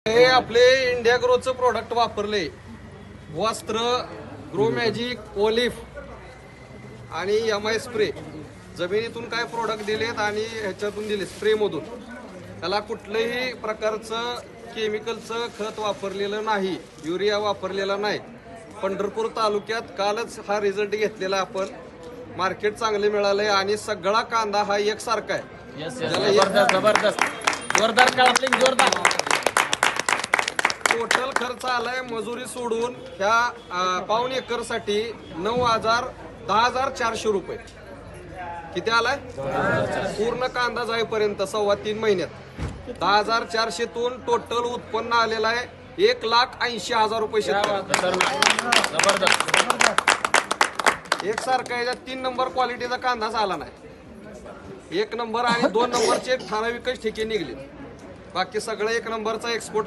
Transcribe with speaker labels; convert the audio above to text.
Speaker 1: हे आपले India ग्रोचं product वापरले, वस्त्र, ग्रो मॅजिक, ओलिफ आणि MI स्प्रे. जमिनीतून काय प्रोडक्ट दिलेत आणि ह्याच्यातून दिले स्प्रेमधून. त्याला कुठलंही प्रकारचं केमिकलचं खत वापरलेलं नाही, युरिया वापरलेला नाही. पंढरपूर तालुक्यात कालच हा रिझल्ट घेतलेला आपण. मार्केट चांगले मिळाले आणि सगळा कांदा हा एकसारखा आहे.
Speaker 2: जबरदस्त जोरदार काढले, जोरदार.
Speaker 1: टोटल खर्च आलाय मजुरी सोडून ह्या पाऊण एकर साठी 10,400 रुपये. किती आलाय? पूर्ण कांदा जाईपर्यंत 3.25 महिन्यात 10,400 तून टोटल उत्पन्न आलेलं आहे 1,80,000 रुपये
Speaker 2: जबरदस्त.
Speaker 1: एकसारखा याच्यात 3 नंबर क्वालिटीचा कांदाच आला नाही. 1 नंबर आणि 2 नंबरचे ठराविकच ठिके निघले. बाकी सगळं 1 नंबरचा एक्सपोर्ट